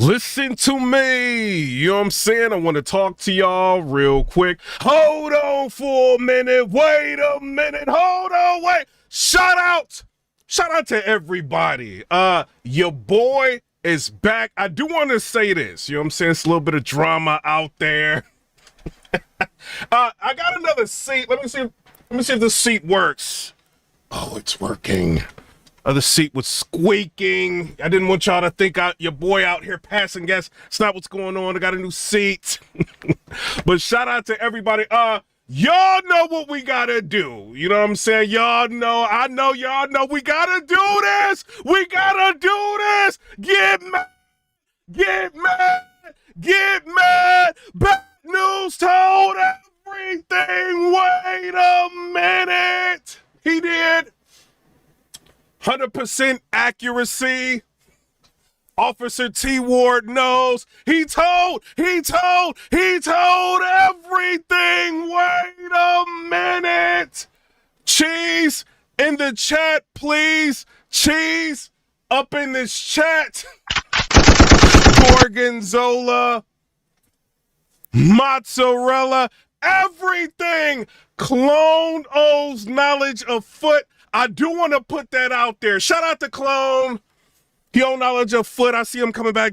Listen to me. You know what I'm saying? I want to talk to y'all real quick. Hold on for a minute. Wait a minute. Hold on. Wait. Shout out to everybody. Your boy is back. I do want to say this. You know what I'm saying? It's a little bit of drama out there. I got another seat. Let me see if the seat works. Oh, it's working. The seat was squeaking. I didn't want y'all to think your boy out here passing gas. It's not what's going on. I got a new seat. But shout out to everybody. Y'all know what we gotta do. You know what I'm saying? Y'all know, I know y'all know we gotta do this. We gotta do this. Get mad. Get mad. Get mad. Bad news told everything. Wait a minute. He did. 100% accuracy. Officer T. Ward knows. He told everything. Wait a minute. Cheese in the chat, please. Cheese up in this chat. Gorgonzola, mozzarella, everything. Clone owes knowledge of foot. I do want to put that out there. Shout out to Clone. He owns knowledge of foot. I see him coming back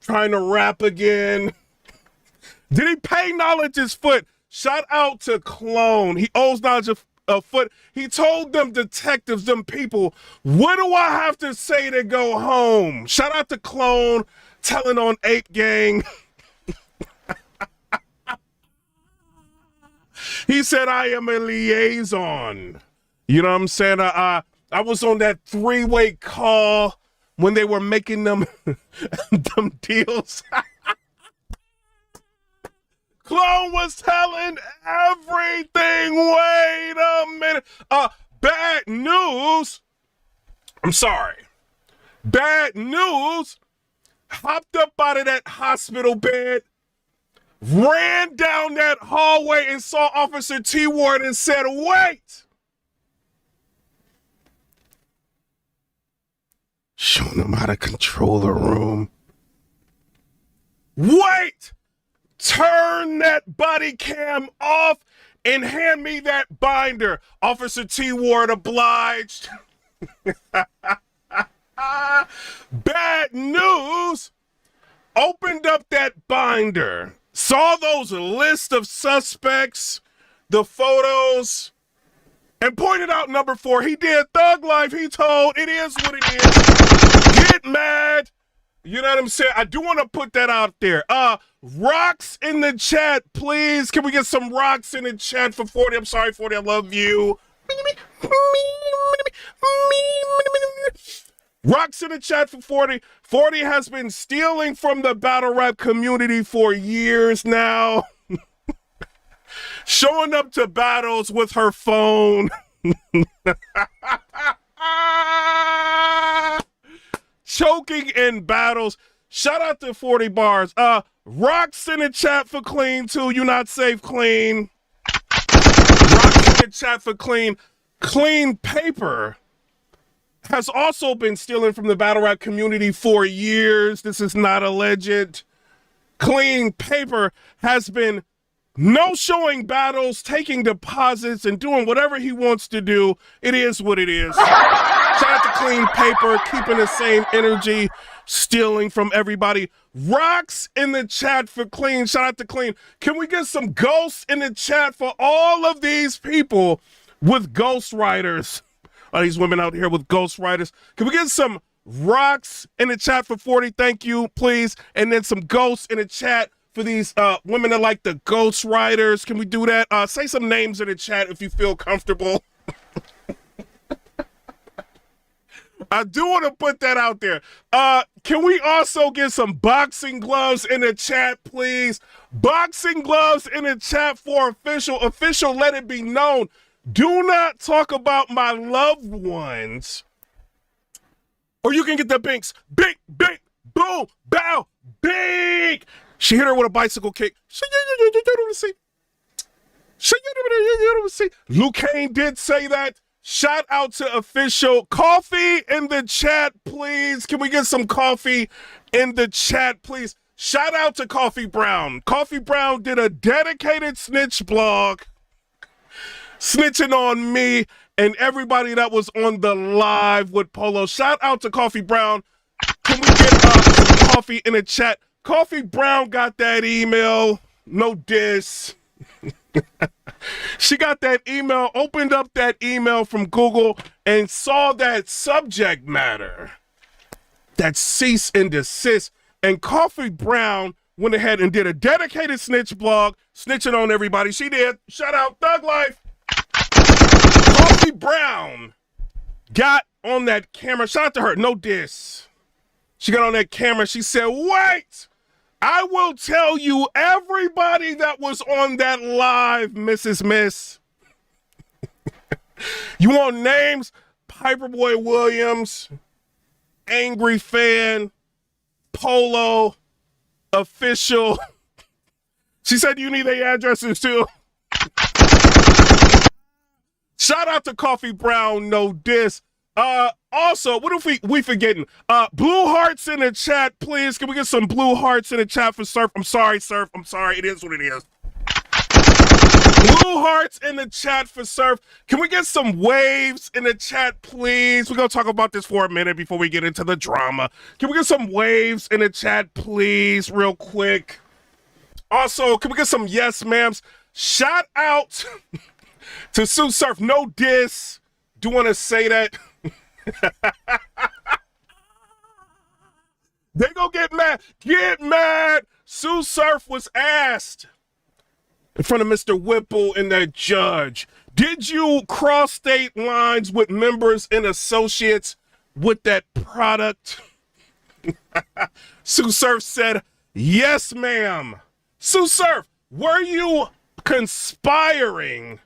trying to rap again. Did he pay knowledge his foot? Shout out to Clone. He owes knowledge of foot. He told them detectives, them people, what do I have to say to go home? Shout out to Clone telling on Ape Gang. He said, I am a liaison. You know what I'm saying? I was on that three-way call when they were making them deals. Clone was telling everything. Wait a minute. Bad news. I'm sorry. Bad news. Hopped up out of that hospital bed, ran down that hallway and saw Officer T. Ward and said, wait. Showing them how to control the room. Wait! Turn that body cam off and hand me that binder. Officer T. Ward obliged. Bad news. Opened up that binder. Saw those list of suspects, the photos, and pointed out number 4. He did thug life. He told it is what it is. Get mad. You know what I'm saying? I do want to put that out there. Rocks in the chat, please. Can we get some rocks in the chat for 40? I'm sorry, 40. I love you. Rocks in the chat for 40. 40 has been stealing from the battle rap community for years now. Showing up to battles with her phone. Choking in battles. Shout out to 40 bars. Rocks in the chat for clean too. You not safe, clean. Rocks in the chat for clean. Clean paper has also been stealing from the battle rap community for years. This is not alleged. Clean paper has been no-showing battles, taking deposits, and doing whatever he wants to do. It is what it is. Shout out to Clean Paper, keeping the same energy, stealing from everybody. Rocks in the chat for Clean. Shout out to Clean. Can we get some ghosts in the chat for all of these people with ghostwriters? All these women out here with ghostwriters. Can we get some rocks in the chat for 40? Thank you, please. And then some ghosts in the chat for these women that like the ghost writers. Can we do that? Say some names in the chat if you feel comfortable. I do want to put that out there. Can we also get some boxing gloves in the chat, please? Boxing gloves in the chat for official. Official, let it be known. Do not talk about my loved ones. Or you can get the binks. Bink, bink, boom, bow, bink. She hit her with a bicycle kick. Luke Kane did say that. Shout out to official. Coffee in the chat, please. Can we get some coffee in the chat, please. Shout out to Coffee Brown. Coffee Brown did a dedicated snitch blog snitching on me and everybody that was on the live with Polo. Shout out to Coffee Brown. Can we get some coffee in the chat? Coffee Brown got that email. No diss. She got that email, opened up that email from Google and saw that subject matter, that cease and desist. And Coffee Brown went ahead and did a dedicated snitch blog, snitching on everybody. She did. Shout out Thug Life. Coffee Brown got on that camera. Shout out to her. No diss. She got on that camera. She said, wait, I will tell you everybody that was on that live, Mrs. Miss. You want names? PIPERBOY Williams, Angry Fan, Polo, Official. She said you need their addresses too. Shout out to Coffee Brown, no diss. Also, what if we forgetting? Blue hearts in the chat, please. Can we get some blue hearts in the chat for Surf? I'm sorry, Surf. I'm sorry. It is what it is. Blue hearts in the chat for Surf. Can we get some waves in the chat, please? We're going to talk about this for a minute before we get into the drama. Can we get some waves in the chat, please, real quick? Also, can we get some yes, ma'ams? Shout out to Sue Surf. No diss. Do you want to say that? They gonna get mad. Get mad. Sue Surf was asked in front of Mr. Whipple and that judge, did you cross state lines with members and associates with that product? Sue Surf said, yes, ma'am. Sue Surf, were you conspiring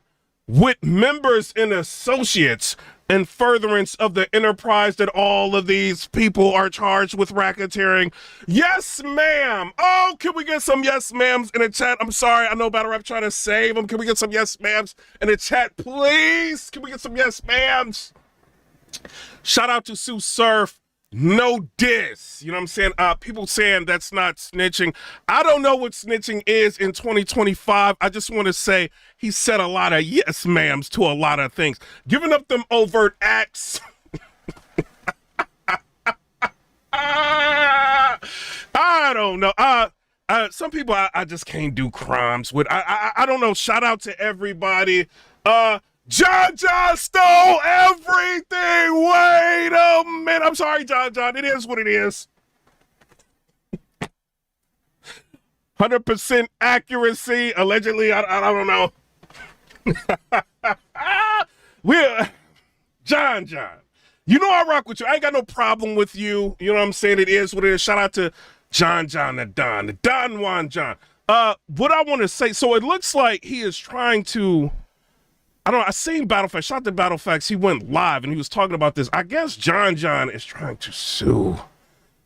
with members and associates in furtherance of the enterprise that all of these people are charged with racketeering? Yes, ma'am. Oh, can we get some yes, ma'ams in the chat? I'm sorry. I know Battle Rap trying to save them. Can we get some yes, ma'ams in the chat, please? Can we get some yes, ma'ams? Shout out to Sue Surf. No diss. You know what I'm saying? People saying that's not snitching. I don't know what snitching is in 2025. I just want to say he said a lot of yes ma'ams to a lot of things. Giving up them overt acts. I don't know. Some people I just can't do crimes with. I don't know. Shout out to everybody. John stole everything. Wait a minute. I'm sorry, John. It is what it is. 100% accuracy. Allegedly, I don't know. John. You know I rock with you. I ain't got no problem with you. You know what I'm saying? It is what it is. Shout out to John, the Don Juan John. What I want to say, so it looks like he is trying to, I don't know, I seen Battlefax, shout out to Battlefax, he went live and he was talking about this. I guess John is trying to sue.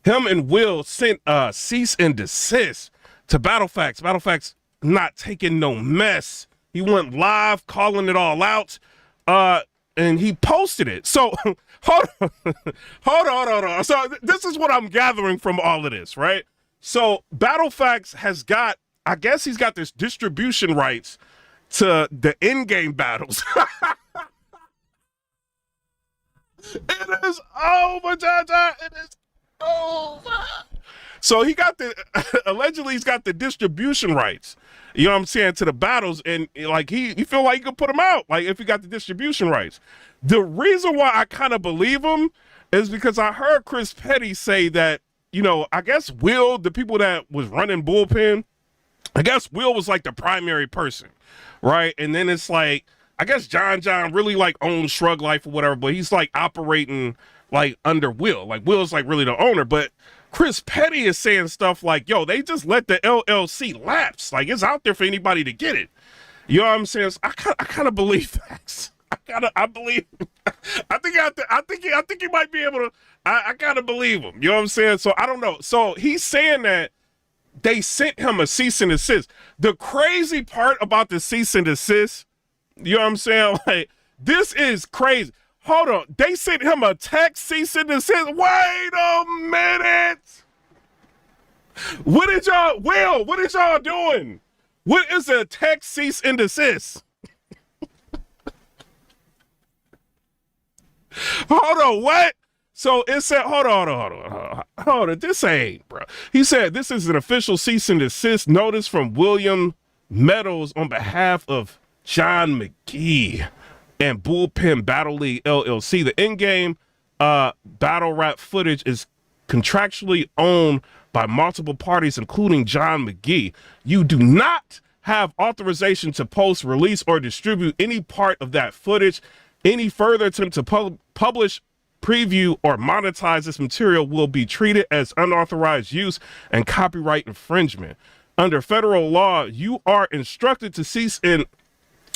Him and Will sent cease and desist to Battlefax. Battlefax not taking no mess. He went live, calling it all out, and he posted it. So, hold on. So this is what I'm gathering from all of this, right? So Battlefax has got, I guess he's got this distribution rights to the in-game battles. It is over, Jaja. It is over. So he got the, allegedly he's got the distribution rights, you know what I'm saying, to the battles, and like he feel like he could put them out, like if he got the distribution rights. The reason why I kind of believe him is because I heard Chris Petty say that, you know, I guess Will, the people that was running Bullpen, I guess Will was like the primary person, right? And then it's like, I guess John really like owns Shrug Life or whatever, but he's like operating like under Will. Like Will's like really the owner, but Chris Petty is saying stuff like, yo, they just let the LLC lapse. Like it's out there for anybody to get it. You know what I'm saying? So I kind of believe that. I believe. I think he might be able to. I kind of believe him. You know what I'm saying? So I don't know. So he's saying that they sent him a cease and desist. The crazy part about the cease and desist, you know what I'm saying? Like this is crazy. Hold on. They sent him a text cease and desist. Wait a minute. What did y'all, Will, what is y'all doing? What is a text cease and desist? Hold on, what? So it said, hold on. This ain't, bro. He said, this is an official cease and desist notice from William Meadows on behalf of John McGee and Bullpen Battle League LLC. The in-game battle rap footage is contractually owned by multiple parties, including John McGee. You do not have authorization to post, release, or distribute any part of that footage. Any further attempt to publish, preview, or monetize this material will be treated as unauthorized use and copyright infringement. Under federal law, you are instructed to cease in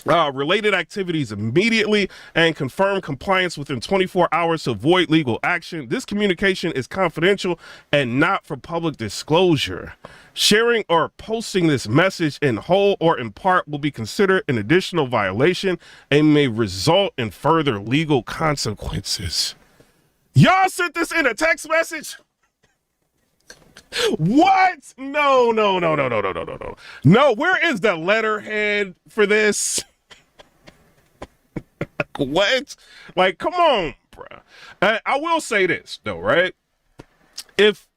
related activities immediately and confirm compliance within 24 hours to avoid legal action. This communication is confidential and not for public disclosure. Sharing or posting this message in whole or in part will be considered an additional violation and may result in further legal consequences. Y'all sent this in a text message? What? No. No, where is the letterhead for this? What? Like, come on, bro. I will say this, though, right? If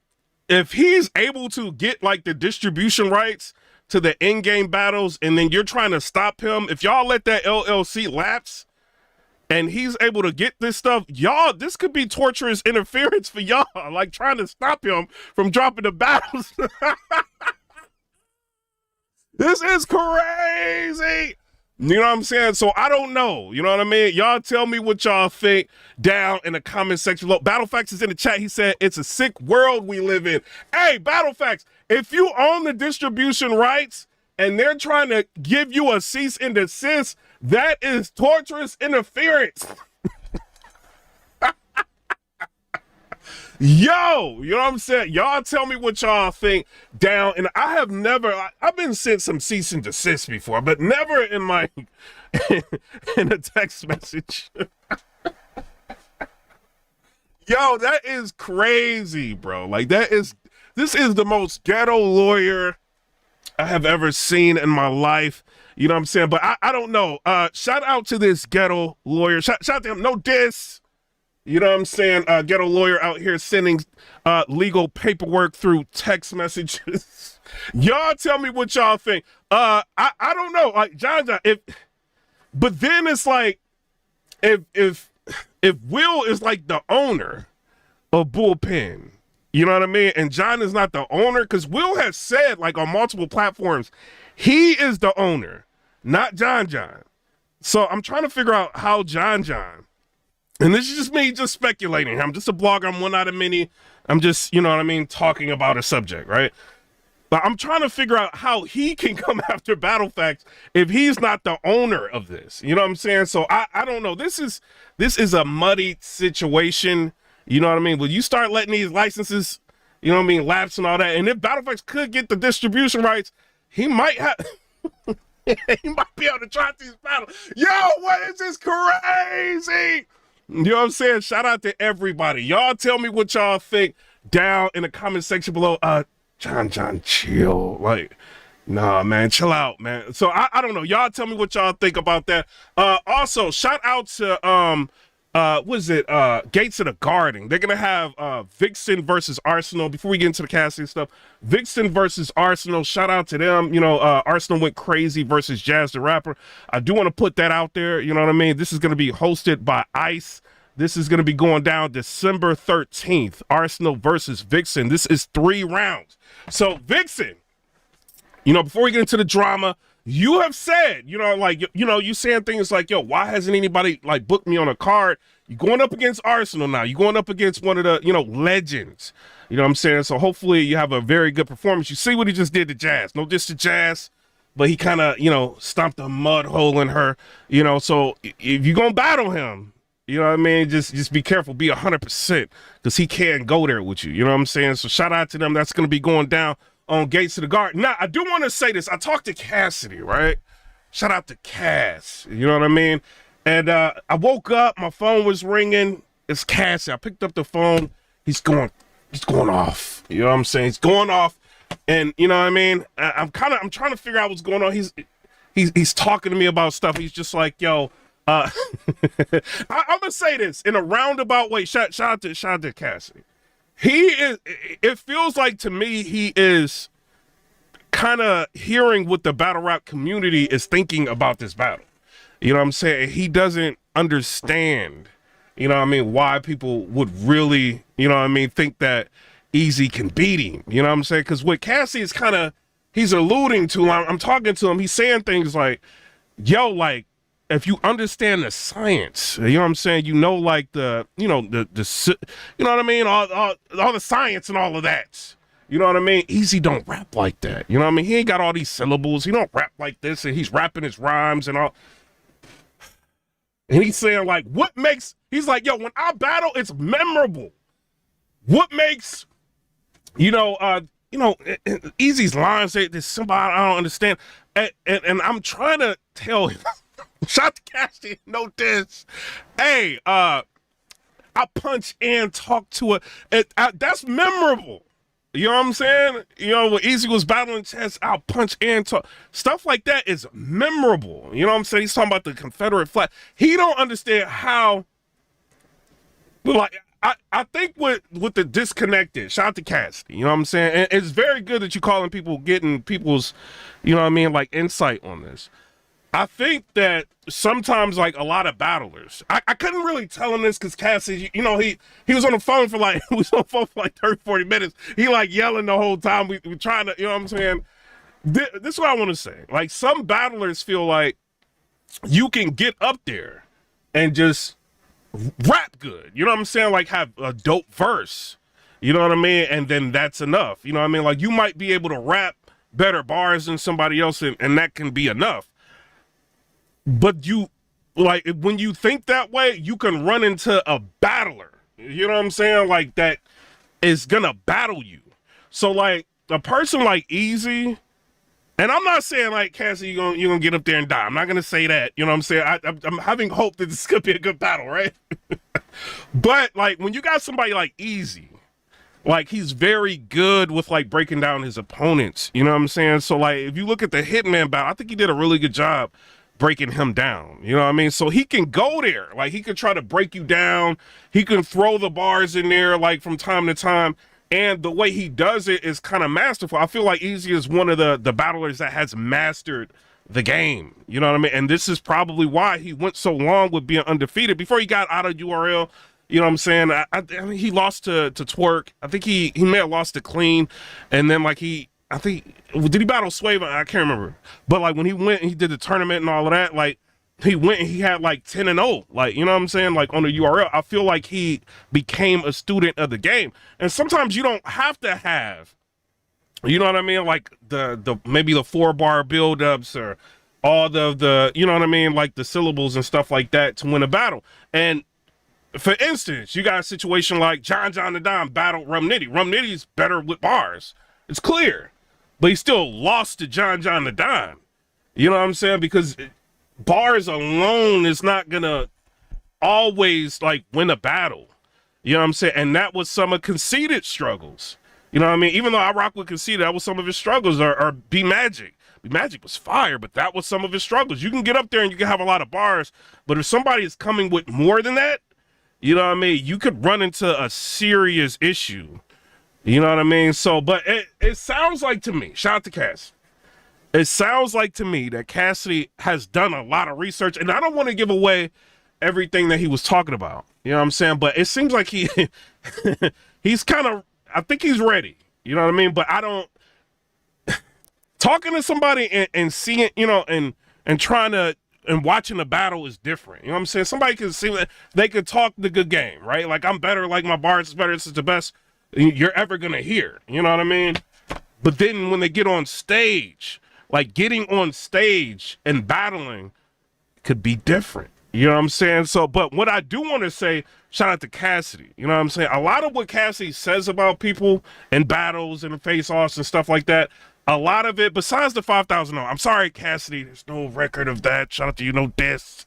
he's able to get, like, the distribution rights to the in-game battles and then you're trying to stop him, if y'all let that LLC lapse and he's able to get this stuff, y'all, this could be torturous interference for y'all, like trying to stop him from dropping the battles. This is crazy. You know what I'm saying? So I don't know. You know what I mean? Y'all tell me what y'all think down in the comment section. Look, Battlefax is in the chat. He said, it's a sick world we live in. Hey, Battlefax, if you own the distribution rights and they're trying to give you a cease and desist, that is torturous interference. Yo, you know what I'm saying? Y'all tell me what y'all think down. And I've been sent some cease and desist before, but never in my, in a text message. Yo, that is crazy, bro. Like this is the most ghetto lawyer I have ever seen in my life. You know what I'm saying? But I don't know. Shout out to this ghetto lawyer. Shout out to him. No diss. You know what I'm saying? Ghetto lawyer out here sending legal paperwork through text messages. Y'all tell me what y'all think. I don't know. Like John, but then it's like if Will is like the owner of Bullpen, you know what I mean? And John is not the owner, because Will has said, like, on multiple platforms, he is the owner, not John. So I'm trying to figure out how John, and this is just me just speculating. I'm just a blogger. I'm one out of many. I'm just, you know what I mean, talking about a subject, right? But I'm trying to figure out how he can come after Battlefax if he's not the owner of this. You know what I'm saying? So I don't know. This is a muddy situation. You know what I mean? Will you start letting these licenses, you know what I mean, lapse and all that? And if Battlefax could get the distribution rights, he might have, he might be able to try these battles. Yo, what is this crazy? You know what I'm saying? Shout out to everybody. Y'all tell me what y'all think down in the comment section below. John, chill. Like, nah, man, chill out, man. So I don't know. Y'all tell me what y'all think about that. Also, shout out to Gates of the Garden. They're gonna have Viixen versus Arsonal. Before we get into the Cassidy stuff, Viixen versus Arsonal. Shout out to them. You know, Arsonal went crazy versus Jazz the Rapper. I do want to put that out there. You know what I mean? This is gonna be hosted by Ice. This is gonna be going down December 13th. Arsonal versus Viixen. This is 3 rounds. So Viixen, you know, before we get into the drama, you have said, you know, like, you know, you saying things like, yo, why hasn't anybody like booked me on a card? You're going up against Arsonal now. You're going up against one of the, you know, legends. You know what I'm saying? So hopefully you have a very good performance. You see what he just did to Jazz. No diss to Jazz, but he kind of, you know, stomped a mud hole in her, you know. So if you're going to battle him, you know what I mean? Just be careful. Be 100%, because he can go there with you. You know what I'm saying? So shout out to them. That's going to be going down on Gates of the Garden. Now, I do want to say this. I talked to Cassidy, right? Shout out to Cass. You know what I mean? And I woke up. My phone was ringing. It's Cassidy. I picked up the phone. He's going off. You know what I'm saying? He's going off. And you know what I mean? I'm trying to figure out what's going on. He's talking to me about stuff. He's just like, yo, I'm gonna say this in a roundabout way. Shout out to Cassidy. It feels like to me he is kind of hearing what the battle rap community is thinking about this battle. You know what I'm saying? He doesn't understand, you know what I mean, why people would really, you know what I mean, think that Eazy can beat him. You know what I'm saying? Because what Cassie is he's alluding to, I'm talking to him, he's saying things like, yo, like, if you understand the science, you know what I'm saying? You know, like the you know what I mean? All the science and all of that. You know what I mean? Eazy don't rap like that. You know what I mean? He ain't got all these syllables. He don't rap like this, and he's rapping his rhymes and all. And he's saying like, he's like, yo, when I battle, it's memorable. What makes, Eazy's lines say there's somebody I don't understand. And I'm trying to tell him, shout to Cassidy, no diss. Hey, I punch and talk to it. That's memorable. You know what I'm saying? You know, when Eazy was battling chess, I'll punch and talk. Stuff like that is memorable. You know what I'm saying? He's talking about the Confederate flag. He don't understand how, like, I think with the disconnected, shout out to Cassidy, you know what I'm saying? And it's very good that you're calling people, getting people's, you know what I mean, like, insight on this. I think that sometimes, like, a lot of battlers, I couldn't really tell him this because Cassidy, you know, he was on the phone for like, 30, 40 minutes. He like yelling the whole time. We trying to, you know what I'm saying? This is what I want to say. Like, some battlers feel like you can get up there and just rap good. You know what I'm saying? Like, have a dope verse. You know what I mean? And then that's enough. You know what I mean? Like, you might be able to rap better bars than somebody else, and that can be enough. But you, like, when you think that way, you can run into a battler, you know what I'm saying? Like, that is gonna battle you. So, like, a person like Eazy, and I'm not saying, like, Cassie, you're gonna get up there and die. I'm not gonna say that, you know what I'm saying? I'm having hope that this could be a good battle, right? But, like, when you got somebody like Eazy, like, he's very good with, like, breaking down his opponents, you know what I'm saying? So, like, if you look at the Hitman battle, I think he did a really good job breaking him down, you know what I mean? So he can go there, like, he could try to break you down, he can throw the bars in there, like, from time to time, and the way he does it is kind of masterful. I feel like Eazy is one of the battlers that has mastered the game, you know what I mean? And this is probably why he went so long with being undefeated before he got out of URL. You know what I'm saying? I mean, he lost to Twerk. I think he may have lost to Clean, and then, like, did he battle Swave? I can't remember. But, like, when he went and he did the tournament and all of that, like, he went and he had, like, 10-0. Like, you know what I'm saying? Like, on the URL, I feel like he became a student of the game. And sometimes you don't have to have, you know what I mean? Like, maybe the 4-bar build-ups or all the you know what I mean? Like, the syllables and stuff like that to win a battle. And for instance, you got a situation like John the Don battled Rum Nitty. Rum Nitty's better with bars. It's clear. But he still lost to John the Don. You know what I'm saying? Because bars alone is not going to always, like, win a battle. You know what I'm saying? And that was some of Conceited struggles. You know what I mean? Even though I rock with Cassidy, that was some of his struggles, or B Magic. B Magic was fire, but that was some of his struggles. You can get up there and you can have a lot of bars, but if somebody is coming with more than that, you know what I mean? You could run into a serious issue. You know what I mean? So, but it sounds like to me, shout out to Cass. It sounds like to me that Cassidy has done a lot of research, and I don't want to give away everything that he was talking about. You know what I'm saying? But it seems like he's kind of, I think he's ready. You know what I mean? But I don't, talking to somebody and seeing, you know, and trying to, and watching a battle is different. You know what I'm saying? Somebody can see that they could talk the good game, right? Like, I'm better, like, my bars is better, this is the best you're ever gonna hear. You know what I mean? But then when they get on stage, like, getting on stage and battling could be different. You know what I'm saying? So, but what I do want to say, shout out to Cassidy. You know what I'm saying? A lot of what Cassidy says about people in battles and face-offs and stuff like that, a lot of it, besides the 5,000, I'm sorry, Cassidy, there's no record of that. Shout out to you, no diss.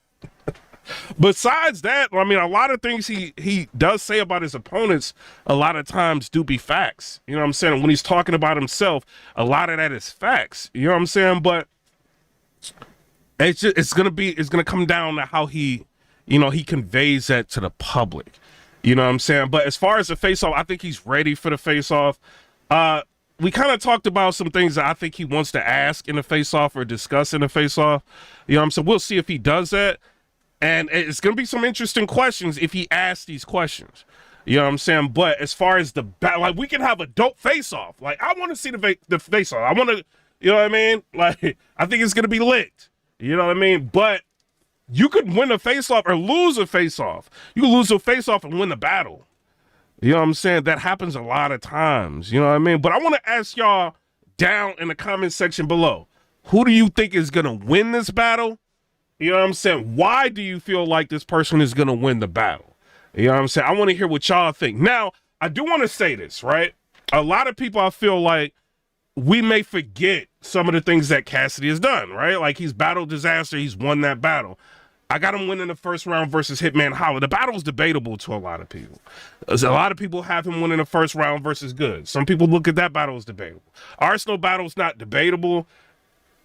Besides that, I mean, a lot of things he does say about his opponents a lot of times do be facts. You know what I'm saying? When he's talking about himself, a lot of that is facts. You know what I'm saying? But it's gonna come down to how he conveys that to the public. You know what I'm saying? But as far as the face-off, I think he's ready for the face-off. We kind of talked about some things that I think he wants to ask in the face-off or discuss in the face-off. You know what I'm saying? We'll see if he does that. And it's going to be some interesting questions if he asks these questions. You know what I'm saying? But as far as the battle, like, we can have a dope face-off. Like, I want to see the face-off. I want to, you know what I mean? Like, I think it's going to be lit. You know what I mean? But you could win a face-off or lose a face-off. You can lose a face-off and win the battle. You know what I'm saying? That happens a lot of times. You know what I mean? But I want to ask y'all down in the comment section below, who do you think is going to win this battle? You know what I'm saying? Why do you feel like this person is going to win the battle? You know what I'm saying? I want to hear what y'all think. Now, I do want to say this, right? A lot of people, I feel like, we may forget some of the things that Cassidy has done, right? Like, he's battled Disaster. He's won that battle. I got him winning the first round versus Hitman Holla. The battle's debatable to a lot of people. A lot of people have him winning the first round versus Good. Some people look at that battle as debatable. Arsonal battle's not debatable.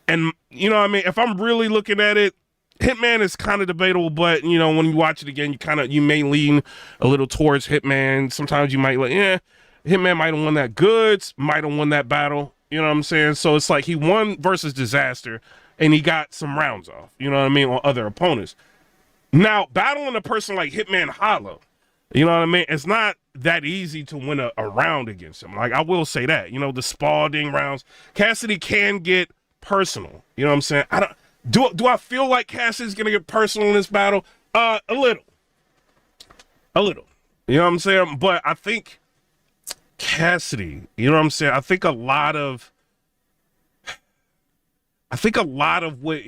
And, you know what I mean? If I'm really looking at it, Hitman is kind of debatable, but, you know, when you watch it again, you may lean a little towards Hitman. Sometimes you might like, Hitman might have won that. Goods might have won that battle. You know what I'm saying? So it's like he won versus Disaster, and he got some rounds off, you know what I mean, on other opponents. Now, battling a person like Hitman Holla, you know what I mean, it's not that easy to win a round against him. Like, I will say that. You know, the Spalding rounds, Cassidy can get personal. You know what I'm saying? Do I feel like Cassidy's going to get personal in this battle? A little. You know what I'm saying? But I think Cassidy, you know what I'm saying? I think a lot of what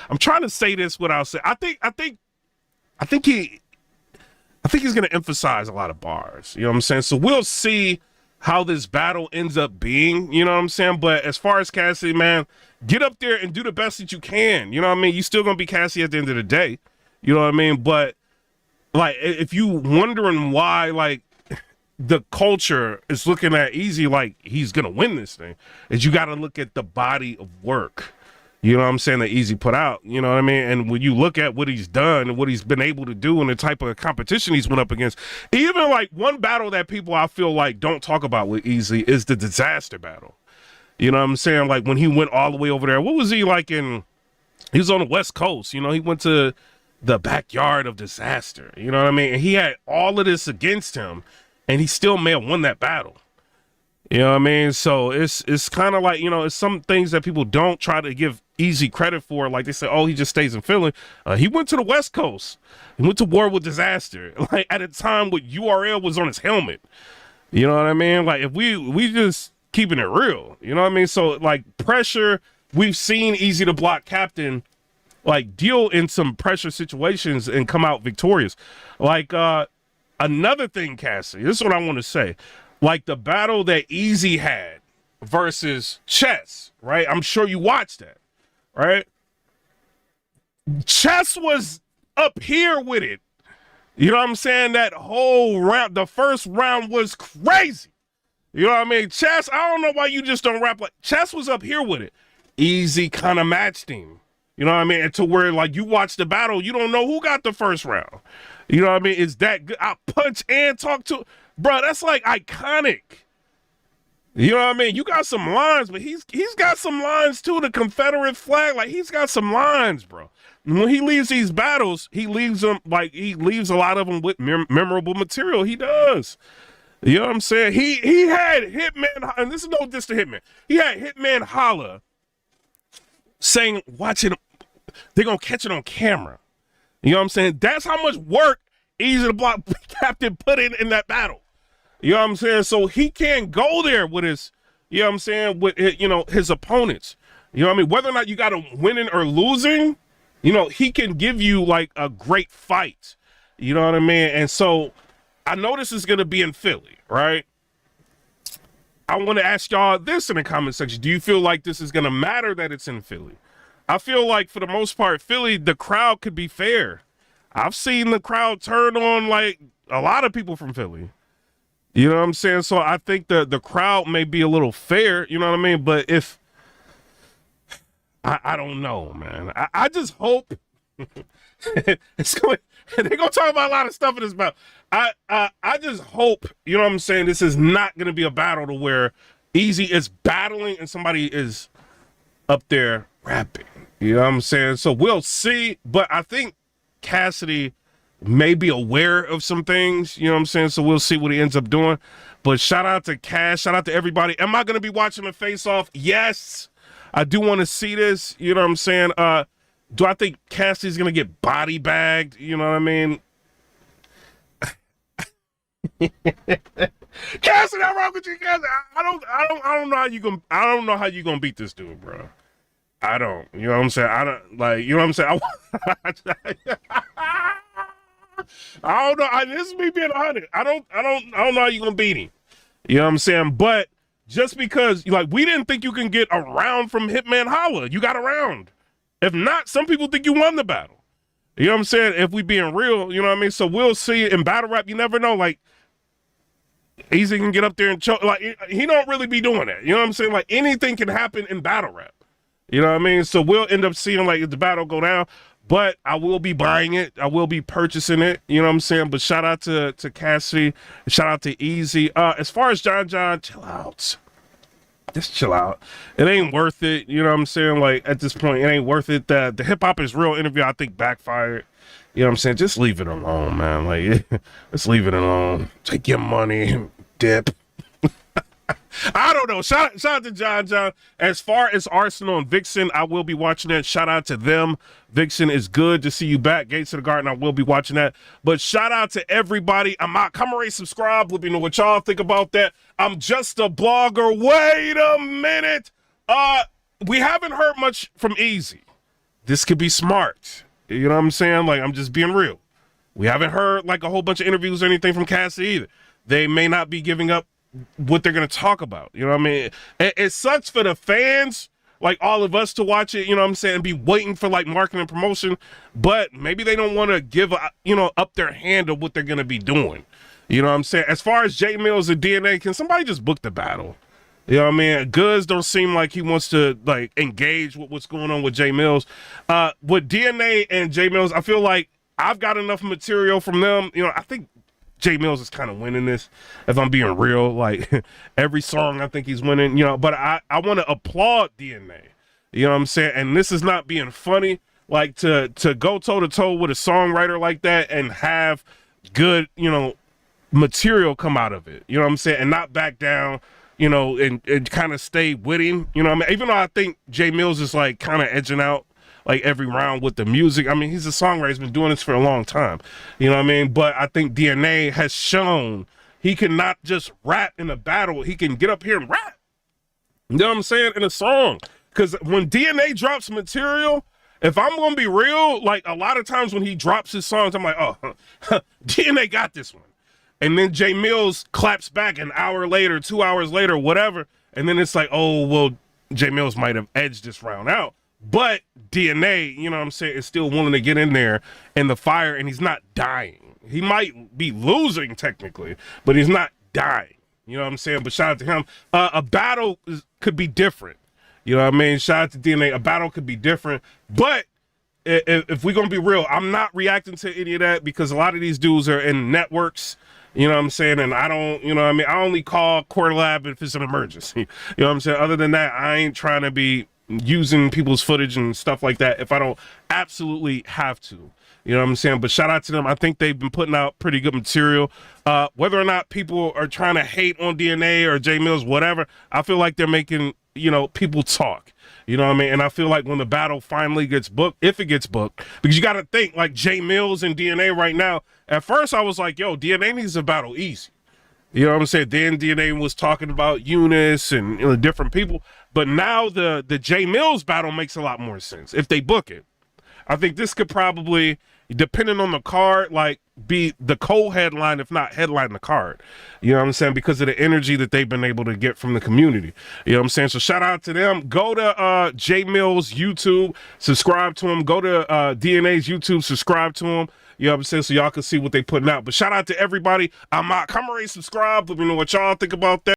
I'm trying to say this without saying, I think he's going to emphasize a lot of bars. You know what I'm saying? So we'll see how this battle ends up being, you know what I'm saying? But as far as Cassidy, man, get up there and do the best that you can. You know what I mean? You still going to be Cassidy at the end of the day. You know what I mean? But, like, if you wondering why, like, the culture is looking at Eazy like he's going to win this thing, is you got to look at the body of work. You know what I'm saying, that Eazy put out, you know what I mean? And when you look at what he's done and what he's been able to do and the type of competition he's went up against, even like one battle that people I feel like don't talk about with Eazy is the Disaster battle. You know what I'm saying? Like, when he went all the way over there, what was he like he was on the West Coast, you know, he went to the backyard of Disaster, you know what I mean? And he had all of this against him, and he still may have won that battle. You know what I mean? So it's kind of like, you know, it's some things that people don't try to give Eazy credit for. Like, they say, oh, he just stays in Philly. He went to the West Coast. He went to war with Disaster. Like, at a time when URL was on his helmet. You know what I mean? Like, if we just keeping it real. You know what I mean? So, like, pressure, we've seen Eazy the Block Captain, like, deal in some pressure situations and come out victorious. Like, another thing, Cassidy, this is what I want to say. Like, the battle that Eazy had versus Chess, right? I'm sure you watched that, right? Chess was up here with it. You know what I'm saying? That whole round, the first round was crazy. You know what I mean? Chess, I don't know why you just don't rap like... Chess was up here with it. Eazy kind of matched him. You know what I mean? And to where, like, you watch the battle, you don't know who got the first round. You know what I mean? Is that good? I punch and talk to... Bro, that's like iconic. You know what I mean? You got some lines, but he's got some lines too. The Confederate flag, like, he's got some lines, bro. And when he leaves these battles, he leaves them a lot of them with memorable material. He does. You know what I'm saying? He had Hitman, and this is no diss to Hitman. He had Hitman Holla saying, watch it, they're gonna catch it on camera. You know what I'm saying? That's how much work Eazy the Block Captain put in that battle. You know what I'm saying? So he can't go there with his, you know what I'm saying, with, you know, his opponents. You know what I mean? Whether or not you got him winning or losing, you know, he can give you, like, a great fight. You know what I mean? And so I know this is going to be in Philly, right? I want to ask y'all this in the comment section. Do you feel like this is going to matter that it's in Philly? I feel like for the most part, Philly, the crowd could be fair. I've seen the crowd turn on like a lot of people from Philly. You know what I'm saying? So I think the crowd may be a little fair, you know what I mean? But if I don't know, man. I just hope it's going they're gonna talk about a lot of stuff in this battle. I just hope, you know what I'm saying, this is not gonna be a battle to where Eazy is battling and somebody is up there rapping. You know what I'm saying? So we'll see. But I think Cassidy may be aware of some things, you know what I'm saying? So we'll see what he ends up doing. But shout out to Cass, shout out to everybody. Am I going to be watching the face-off? Yes. I do want to see this, you know what I'm saying? Do I think Cassidy's going to get body bagged? You know what I mean? Cassidy, I'm wrong with you, Cassidy. I don't know how you going to beat this dude, bro. I don't, you know what I'm saying? I don't, like, you know what I'm saying? I don't know. This is me being 100. I don't know how you gonna beat him. You know what I'm saying? But just because, like, we didn't think you can get a round from Hitman Holla, you got a round. If not, some people think you won the battle. You know what I'm saying? If we being real, you know what I mean? So we'll see. In battle rap, you never know. Like, Eazy can get up there and choke. Like, he don't really be doing that. You know what I'm saying? Like, anything can happen in battle rap. You know what I mean? So we'll end up seeing, like, if the battle go down. But I will be buying it. I will be purchasing it. You know what I'm saying? But shout out to Cassidy. Shout out to Eazy. As far as John, chill out. Just chill out. It ain't worth it. You know what I'm saying? Like, at this point, it ain't worth it. The Hip Hop Is Real interview, I think, backfired. You know what I'm saying? Just leave it alone, man. Like, just leave it alone. Take your money, dip. I don't know. Shout out to John. As far as Arsonal and Viixen, I will be watching that. Shout out to them. Viixen, is good to see you back. Gates of the Garden, I will be watching that. But shout out to everybody. I'm out. Come and subscribe. Let me know what y'all think about that. I'm just a blogger. Wait a minute. We haven't heard much from Eazy. This could be smart. You know what I'm saying? Like, I'm just being real. We haven't heard like a whole bunch of interviews or anything from Cassidy either. They may not be giving up what they're going to talk about. You know what I mean? It sucks for the fans, like all of us, to watch it, you know what I'm saying, and be waiting for like marketing and promotion, but maybe they don't want to give, up their hand of what they're going to be doing. You know what I'm saying? As far as J Mills and DNA, can somebody just book the battle? You know what I mean? Goods don't seem like he wants to like engage with what's going on with J Mills. With DNA and J Mills, I feel like I've got enough material from them. You know, I think J Mills is kind of winning this, if I'm being real. Like, every song I think he's winning, you know, but I want to applaud DNA. You know what I'm saying? And this is not being funny, like to go toe-to-toe with a songwriter like that and have good, material come out of it. You know what I'm saying? And not back down, and kind of stay with him. You know what I mean? Even though I think J Mills is like kind of edging out like every round with the music. I mean, he's a songwriter. He's been doing this for a long time. You know what I mean? But I think DNA has shown he can not just rap in a battle. He can get up here and rap. You know what I'm saying? In a song. Because when DNA drops material, if I'm going to be real, like a lot of times when he drops his songs, I'm like, oh, DNA got this one. And then J Mills claps back an hour later, 2 hours later, whatever. And then it's like, oh, well, J Mills might have edged this round out. But DNA, you know what I'm saying, is still willing to get in there in the fire, and he's not dying. He might be losing technically, but he's not dying. You know what I'm saying? But shout out to him. A battle could be different. You know what I mean? Shout out to DNA. A battle could be different. But if we're going to be real, I'm not reacting to any of that because a lot of these dudes are in networks. You know what I'm saying? And I don't, you know what I mean? I only call Core Lab if it's an emergency. You know what I'm saying? Other than that, I ain't trying to be using people's footage and stuff like that if I don't absolutely have to. You know what I'm saying? But shout out to them. I think they've been putting out pretty good material. Whether or not people are trying to hate on DNA or J Mills, whatever, I feel like they're making, people talk. You know what I mean? And I feel like when the battle finally gets booked, if it gets booked, because you got to think like J Mills and DNA right now. At first I was like, yo, DNA needs to battle Eazy. You know what I'm saying? Then DNA was talking about Eunice and different people. But now the J Mills battle makes a lot more sense if they book it. I think this could probably depending on the card, like be the co-headline, if not headline the card. You know what I'm saying? Because of the energy that they've been able to get from the community. You know what I'm saying? So shout out to them. Go to J Mill's YouTube, subscribe to him. Go to DNA's YouTube, subscribe to him. You know what I'm saying? So y'all can see what they putting out. But shout out to everybody. I'm out. Come and subscribe. Let me know what y'all think about that.